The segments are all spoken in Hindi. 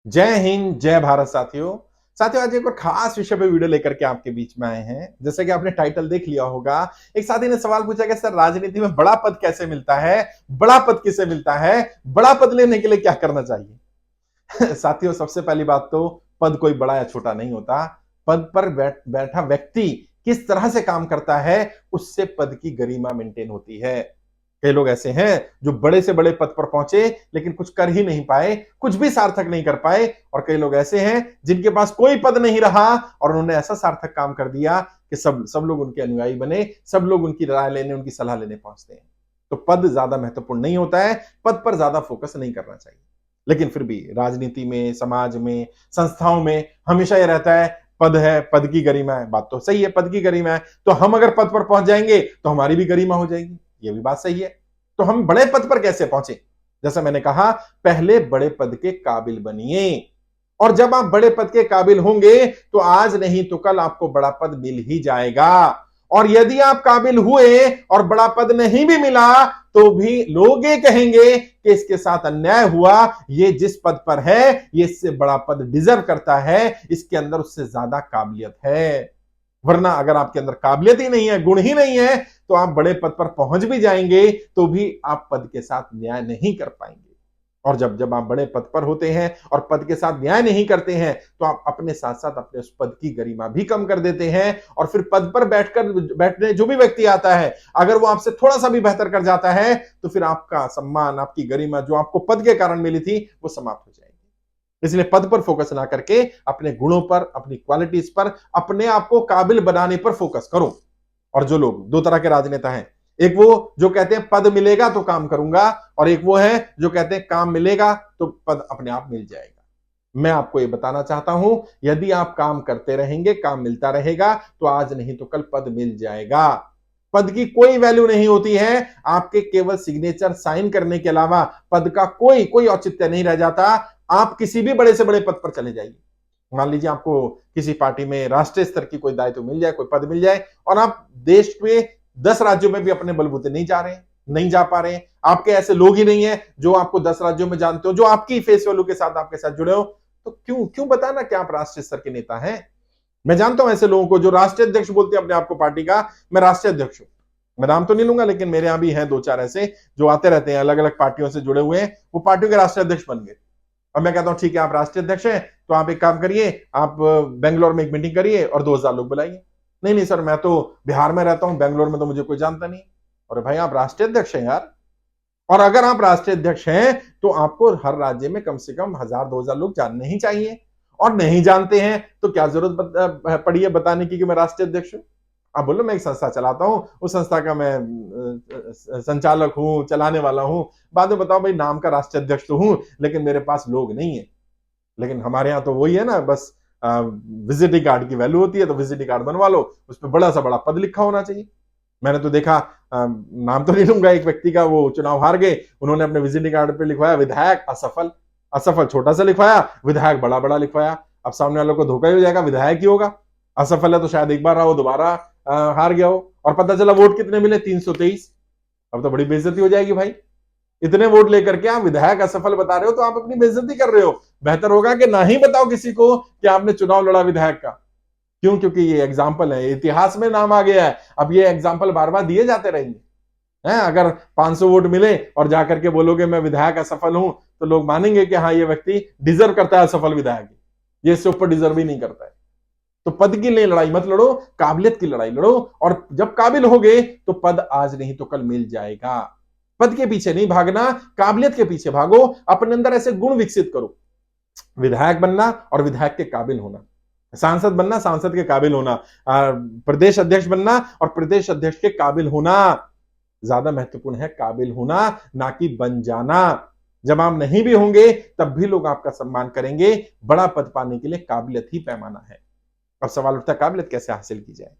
जय हिंद, जय भारत साथियों। साथियों, आज एक और खास विषय पे वीडियो लेकर के आपके बीच में आए हैं। जैसे कि आपने टाइटल देख लिया होगा, एक साथी ने सवाल पूछा कि सर राजनीति में बड़ा पद कैसे मिलता है, बड़ा पद किसे मिलता है, बड़ा पद लेने के लिए क्या करना चाहिए। साथियों, सबसे पहली बात तो पद कोई बड़ा या छोटा नहीं होता। पद पर बैठा व्यक्ति किस तरह से काम करता है, उससे पद की गरिमा मेंटेन होती है। कई लोग ऐसे हैं जो बड़े से बड़े पद पर पहुंचे लेकिन कुछ कर ही नहीं पाए, कुछ भी सार्थक नहीं कर पाए। और कई लोग ऐसे हैं जिनके पास कोई पद नहीं रहा और उन्होंने ऐसा सार्थक काम कर दिया कि सब सब लोग उनके अनुयायी बने, सब लोग उनकी राय लेने, उनकी सलाह लेने पहुंचते हैं। तो पद ज्यादा महत्वपूर्ण नहीं होता है, पद पर ज्यादा फोकस नहीं करना चाहिए। लेकिन फिर भी राजनीति में, समाज में, संस्थाओं में हमेशा यह रहता है पद है, पद की गरिमा है। बात तो सही है, पद की गरिमा है, तो हम अगर पद पर पहुंच जाएंगे तो हमारी भी गरिमा हो जाएगी। ये भी बात सही है। तो हम बड़े पद पर कैसे पहुंचे? जैसा मैंने कहा, पहले बड़े पद के काबिल बनिए। और जब आप बड़े पद के काबिल होंगे तो आज नहीं तो कल आपको बड़ा पद मिल ही जाएगा। और यदि आप काबिल हुए और बड़ा पद नहीं भी मिला तो भी लोग ये कहेंगे कि इसके साथ अन्याय हुआ, ये जिस पद पर है ये इससे बड़ा पद डिजर्व करता है, इसके अंदर उससे ज्यादा काबिलियत है। वरना अगर आपके अंदर काबिलियत ही नहीं है, गुण ही नहीं है, तो आप बड़े पद पर पहुंच भी जाएंगे तो भी आप पद के साथ न्याय नहीं कर पाएंगे। और जब जब आप बड़े पद पर होते हैं और पद के साथ न्याय नहीं करते हैं तो आप अपने साथ साथ अपने उस पद की गरिमा भी कम कर देते हैं। और फिर पद पर बैठने जो भी व्यक्ति आता है, अगर वो आपसे थोड़ा सा भी बेहतर कर जाता है तो फिर आपका सम्मान, आपकी गरिमा जो आपको पद के कारण मिली थी, वो समाप्त हो जाएगी। इसलिए पद पर फोकस ना करके अपने गुणों पर, अपनी क्वालिटीज पर, अपने आप को काबिल बनाने पर फोकस करो। और जो लोग, दो तरह के राजनेता हैं, एक वो जो कहते हैं पद मिलेगा तो काम करूंगा, और एक वो है जो कहते हैं काम मिलेगा तो पद अपने आप मिल जाएगा। मैं आपको ये बताना चाहता हूं, यदि आप काम करते रहेंगे, काम मिलता रहेगा, तो आज नहीं तो कल पद मिल जाएगा। पद की कोई वैल्यू नहीं होती है, आपके केवल सिग्नेचर साइन करने के अलावा पद का कोई कोई औचित्य नहीं रह जाता। आप किसी भी बड़े से बड़े पद पर चले जाइए, मान लीजिए आपको किसी पार्टी में राष्ट्रीय स्तर की कोई दायित्व मिल जाए, कोई पद मिल जाए, और आप देश के 10 राज्यों में भी अपने बलबूते नहीं जा रहे हैं, नहीं जा पा रहे हैं, आपके ऐसे लोग ही नहीं है जो आपको 10 राज्यों में जानते हो, जो आपकी फेस वैल्यू के साथ आपके साथ जुड़े हो, तो क्यों क्यों बताना कि आप राष्ट्रीय स्तर के नेता हैं। मैं जानता हूं ऐसे लोगों को जो राष्ट्रीय अध्यक्ष बोलते हैं अपने आप को पार्टी का, मैं राष्ट्रीय अध्यक्ष हूं। मैं नाम तो नहीं लूंगा, लेकिन मेरे यहां भी हैं दो चार ऐसे जो आते रहते हैं, अलग अलग पार्टियों से जुड़े हुए हैं, वो पार्टियों के राष्ट्रीय अध्यक्ष बन गए। अब मैं कहता हूं ठीक है, आप राष्ट्रीय अध्यक्ष हैं तो आप एक काम करिए, आप बेंगलोर में एक मीटिंग करिए और 2000 लोग बुलाइए। नहीं नहीं सर, मैं तो बिहार में रहता हूं, बेंगलोर में तो मुझे कोई जानता नहीं। और भाई, आप राष्ट्रीय अध्यक्ष हैं यार। और अगर आप राष्ट्रीय अध्यक्ष हैं तो आपको हर राज्य में कम से कम 1000-2000 लोग जानने ही चाहिए। और नहीं जानते हैं तो क्या जरूरत पड़ी है बताने की कि मैं राष्ट्रीय अध्यक्ष हूं। आप बोलो मैं एक संस्था चलाता हूं, उस संस्था का मैं संचालक हूं, चलाने वाला हूं। बाद में बताओ भाई, नाम का राष्ट्रीय अध्यक्ष तो हूं लेकिन मेरे पास लोग नहीं है। लेकिन हमारे यहाँ तो वही है ना, बस विजिटिंग कार्ड की वैल्यू होती है, तो विजिटिंग कार्ड बनवा लो, उस पर बड़ा सा बड़ा पद लिखा होना चाहिए। मैंने तो देखा, नाम तो नहीं लूंगा, एक व्यक्ति का, वो चुनाव हार गए, उन्होंने अपने विजिटिंग कार्ड पे लिखवाया विधायक असफल। असफल छोटा सा लिखवाया, विधायक बड़ा बड़ा लिखवाया। अब सामने वालों को धोखा ही हो जाएगा, विधायक ही होगा, असफल है तो शायद एक बार रहा हो, दोबारा हार गया हो, और पता चला वोट कितने मिले, 323। अब तो बड़ी बेइज्जती हो जाएगी भाई। इतने वोट लेकर के आप विधायक असफल बता रहे हो तो आप अपनी बेइज्जती कर रहे हो। बेहतर होगा कि ना ही बताओ किसी को कि आपने चुनाव लड़ा विधायक का। क्यों? क्योंकि ये एग्जाम्पल है, इतिहास में नाम आ गया है। अब ये एग्जाम्पल बार बार दिए जाते रहेंगे हैं। अगर 500 वोट मिले और जाकर के बोलोगे मैं विधायक असफल हूं, तो लोग मानेंगे कि हाँ, ये व्यक्ति डिजर्व करता है असफल विधायक, ये इससे ऊपर डिजर्व ही नहीं करता है। तो पद की लिए लड़ाई मत लड़ो, काबिलियत की लड़ाई लड़ो। और जब काबिल होगे तो पद आज नहीं तो कल मिल जाएगा। पद के पीछे नहीं भागना, काबिलियत के पीछे भागो। अपने अंदर ऐसे गुण विकसित करो, विधायक बनना और विधायक के काबिल होना, सांसद बनना, सांसद के काबिल होना, प्रदेश अध्यक्ष बनना और प्रदेश अध्यक्ष के काबिल होना। ज्यादा महत्वपूर्ण है काबिल होना, ना कि बन जाना। जब आप नहीं भी होंगे तब भी लोग आपका सम्मान करेंगे। बड़ा पद पाने के लिए काबिलियत ही पैमाना है। अब सवाल उठता है, काबिलियत कैसे हासिल की जाए?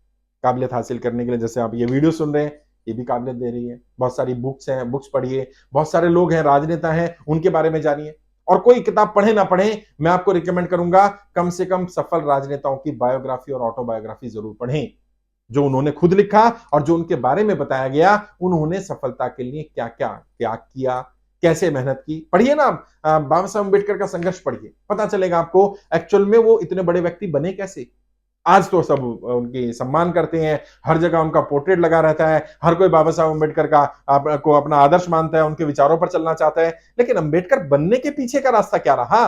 काबिलियत हासिल करने के लिए, जैसे आप ये वीडियो सुन रहे हैं, ये भी काबिलियत दे रही है। बहुत सारी बुक्स हैं, बुक्स पढ़िए। बहुत सारे लोग हैं, राजनेता हैं, उनके बारे में जानिए। और कोई किताब पढ़े ना पढ़े, मैं आपको रिकमेंड करूंगा कम से कम सफल राजनेताओं की बायोग्राफी और ऑटोबायोग्राफी जरूर पढ़ें। जो उन्होंने खुद लिखा और जो उनके बारे में बताया गया, उन्होंने सफलता के लिए क्या क्या त्याग किया, कैसे मेहनत की। पढ़िए ना आप, बाबा साहब अम्बेडकर का संघर्ष पढ़िए, पता चलेगा आपको एक्चुअल में वो इतने बड़े व्यक्ति बने कैसे। आज तो सब उनकी सम्मान करते हैं, हर जगह उनका पोर्ट्रेट लगा रहता है, हर कोई बाबा साहब अम्बेडकर का को अपना आदर्श मानता है, उनके विचारों पर चलना चाहता है। लेकिन अम्बेडकर बनने के पीछे का रास्ता क्या रहा।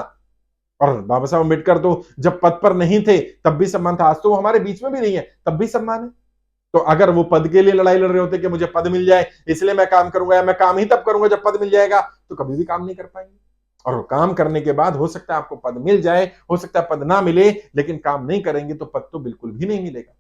और बाबा साहब अम्बेडकर तो जब पद पर नहीं थे तब भी सम्मान था, आज तो वो हमारे बीच में भी नहीं है तब भी सम्मान है। तो अगर वो पद के लिए लड़ाई लड़ रहे होते कि मुझे पद मिल जाए इसलिए मैं काम करूंगा, या मैं काम ही तब करूंगा जब पद मिल जाएगा, तो कभी भी काम नहीं कर पाएंगे। और काम करने के बाद हो सकता है आपको पद मिल जाए, हो सकता है पद ना मिले, लेकिन काम नहीं करेंगे तो पद तो बिल्कुल भी नहीं मिलेगा।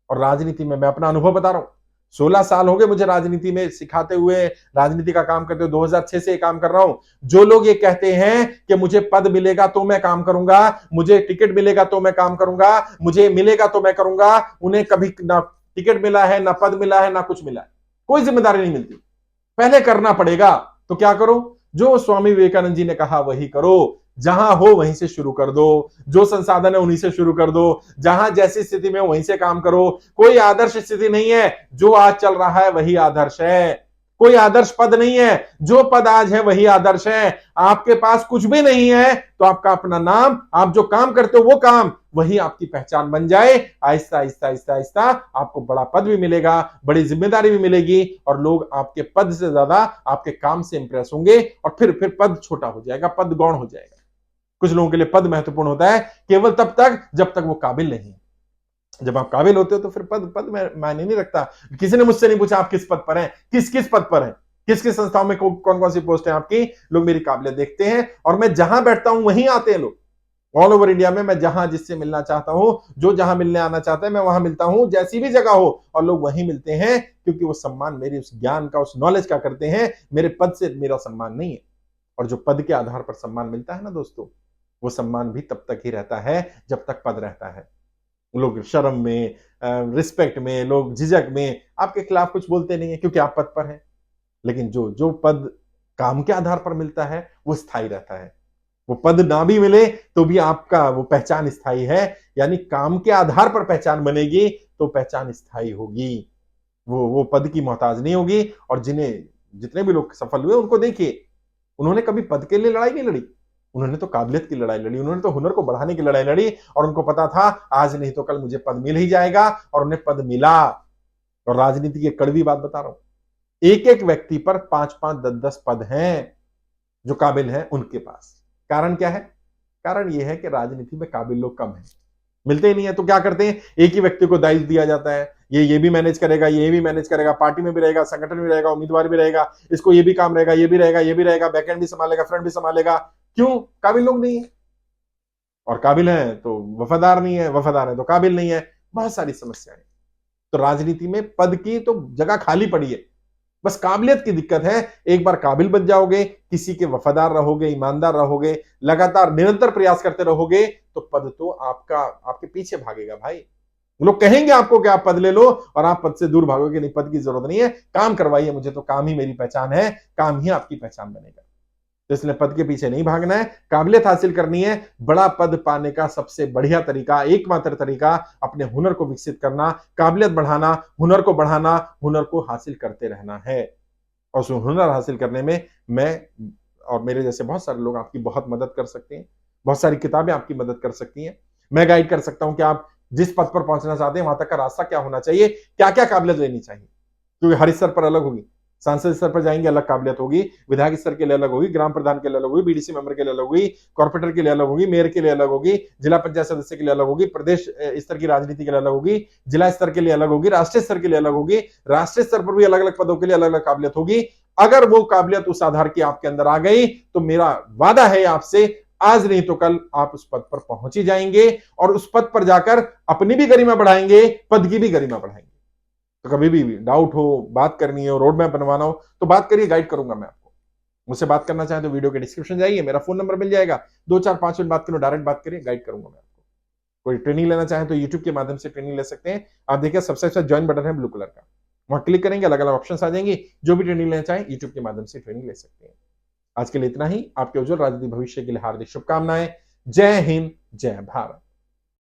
और राजनीति में मैं अपना अनुभव बता रहा हूं, 16 साल हो गए मुझे राजनीति में सिखाते हुए, राजनीति का काम करते हुए, 2006 से काम कर रहा हूं। जो लोग ये कहते हैं कि मुझे पद मिलेगा तो मैं काम करूंगा, मुझे टिकट मिलेगा तो मैं काम करूंगा, मुझे मिलेगा तो मैं करूंगा, उन्हें कभी ना टिकट मिला है, ना पद मिला है, ना कुछ मिला है, कोई जिम्मेदारी नहीं मिलती। पहले करना पड़ेगा, तो क्या करो, जो स्वामी विवेकानंद जी ने कहा वही करो। जहां हो वहीं से शुरू कर दो, जो संसाधन है उन्हीं से शुरू कर दो, जहां जैसी स्थिति में हो वहीं से काम करो। कोई आदर्श स्थिति नहीं है, जो आज चल रहा है वही आदर्श है। कोई आदर्श पद नहीं है, जो पद आज है वही आदर्श है। आपके पास कुछ भी नहीं है तो आपका अपना नाम, आप जो काम करते हो वो काम, वही आपकी पहचान बन जाए। आहिस्ता आहिस्ता आहिस्ता आहिस्ता आपको बड़ा पद भी मिलेगा, बड़ी जिम्मेदारी भी मिलेगी, और लोग आपके पद से ज्यादा आपके काम से इंप्रेस होंगे, और फिर पद छोटा हो जाएगा, पद गौण हो जाएगा। कुछ लोगों के लिए पद महत्वपूर्ण होता है केवल तब तक जब तक वो काबिल नहीं। जब आप काबिल होते हो तो फिर पद में मायने नहीं रखता। किसी ने मुझसे नहीं पूछा आप किस पद पर हैं, किस किस पद पर हैं, किस किस संस्थाओं में कौन कौन सी पोस्ट है आपकी। लोग मेरी काबिलियत देखते हैं, और मैं जहां बैठता हूं वहीं आते हैं लोग। ऑल ओवर इंडिया में मैं जहां जिससे मिलना चाहता हूं, जो जहां मिलने आना चाहता है, मैं वहां मिलता हूं, जैसी भी जगह हो, और लोग वहीं मिलते हैं, क्योंकि वो सम्मान मेरे उस ज्ञान का, उस नॉलेज का करते हैं, मेरे पद से मेरा सम्मान नहीं है। और जो पद के आधार पर सम्मान मिलता है ना दोस्तों, वो सम्मान भी तब तक ही रहता है जब तक पद रहता है। लोग शर्म में, रिस्पेक्ट में, लोग झिझक में आपके खिलाफ कुछ बोलते नहीं है, क्योंकि आप पद पर हैं। लेकिन जो जो पद काम के आधार पर मिलता है वो स्थायी रहता है। वो पद ना भी मिले तो भी आपका वो पहचान स्थायी है। यानी काम के आधार पर पहचान बनेगी तो पहचान स्थायी होगी, वो पद की मोहताज नहीं होगी। और जितने भी लोग सफल हुए उनको देखिए, उन्होंने कभी पद के लिए लड़ाई नहीं लड़ी, उन्होंने तो काबिलियत की लड़ाई लड़ी, उन्होंने तो हुनर को बढ़ाने की लड़ाई लड़ी। और उनको पता था आज नहीं तो कल मुझे पद मिल ही जाएगा, और उन्हें पद मिला। और राजनीति की कड़वी बात बता रहा हूं, एक एक व्यक्ति पर 5-5, 10-10 पद हैं जो काबिल हैं उनके पास। कारण क्या है? कारण यह है कि राजनीति में काबिल लोग कम हैं, मिलते ही नहीं है। तो क्या करते हैं, एक ही व्यक्ति को दायित्व दिया जाता है, ये भी मैनेज करेगा, ये भी मैनेज करेगा, पार्टी में भी रहेगा, संगठन में रहेगा, उम्मीदवार भी रहेगा, इसको ये भी काम रहेगा, ये भी रहेगा, ये भी रहेगा, बैकएंड भी संभालेगा, फ्रंट भी संभालेगा। क्यों? काबिल लोग नहीं है। और काबिल है तो वफादार नहीं है, वफादार है तो काबिल नहीं है। बहुत सारी समस्याएं। तो राजनीति में पद की तो जगह खाली पड़ी है, बस काबिलियत की दिक्कत है। एक बार काबिल बन जाओगे, किसी के वफादार रहोगे, ईमानदार रहोगे, लगातार निरंतर प्रयास करते रहोगे, तो पद तो आपके पीछे भागेगा भाई। लोग कहेंगे आपको कि आप पद ले लो, और आप पद से दूर भागोगे, नहीं पद की जरूरत नहीं है, काम करवाइए मुझे, तो काम ही मेरी पहचान है, काम ही आपकी पहचान बनेगा। तो इसलिए पद के पीछे नहीं भागना है, काबिलियत हासिल करनी है। बड़ा पद पाने का सबसे बढ़िया तरीका, एकमात्र तरीका, अपने हुनर को विकसित करना, काबिलियत बढ़ाना, हुनर को बढ़ाना, हुनर को हासिल करते रहना है। और उस हुनर हासिल करने में मैं और मेरे जैसे बहुत सारे लोग आपकी बहुत मदद कर सकते हैं, बहुत सारी किताबें आपकी मदद कर सकती हैं। मैं गाइड कर सकता हूं कि आप जिस पद पर पहुंचना चाहते हैं वहां तक का रास्ता क्या होना चाहिए, क्या क्या काबिलियत लेनी चाहिए, क्योंकि हर स्तर पर अलग होगी। सांसद स्तर पर जाएंगे अलग काबिलियत होगी, विधायक स्तर के लिए अलग होगी, ग्राम प्रधान के लिए अलग होगी, बीडीसी मेंबर के लिए अलग होगी, कॉर्पोरेटर के लिए अलग होगी, मेयर के लिए अलग होगी, जिला पंचायत सदस्य के लिए अलग होगी, प्रदेश स्तर की राजनीति के लिए अलग होगी, जिला स्तर के लिए अलग होगी, राष्ट्रीय स्तर के लिए अलग होगी, राष्ट्रीय स्तर पर भी अलग अलग पदों के लिए अलग अलग काबिलियत होगी। अगर वो काबिलियत उस आधार की आपके अंदर आ गई तो मेरा वादा है आपसे, आज नहीं तो कल आप उस पद पर पहुंच ही जाएंगे, और उस पद पर जाकर अपनी भी गरिमा बढ़ाएंगे, पद की भी गरिमा बढ़ाएंगे। तो कभी भी डाउट हो, बात करनी हो, रोड मैप बनवाना हो, तो बात करिए, गाइड करूंगा मैं आपको। मुझसे बात करना चाहें तो वीडियो के डिस्क्रिप्शन जाइए, मेरा फोन नंबर मिल जाएगा, 2-4-5 मिनट बात करो, डायरेक्ट बात करिए, गाइड करूंगा मैं आपको। कोई ट्रेनिंग लेना चाहें तो यूट्यूब के माध्यम से ट्रेनिंग ले सकते हैं। आप देखिए सबसे अच्छा ज्वाइन बटन है ब्लू कलर का, वहां क्लिक करेंगे, अलग अलग ऑप्शन आ जाएंगे, जो भी ट्रेनिंग लेना चाहें यूट्यूब के माध्यम से ट्रेनिंग ले सकते हैं। आज के लिए इतना ही। आपके उज्जवल राजनीतिक भविष्य के लिए हार्दिक शुभकामनाएं। जय हिंद, जय भारत।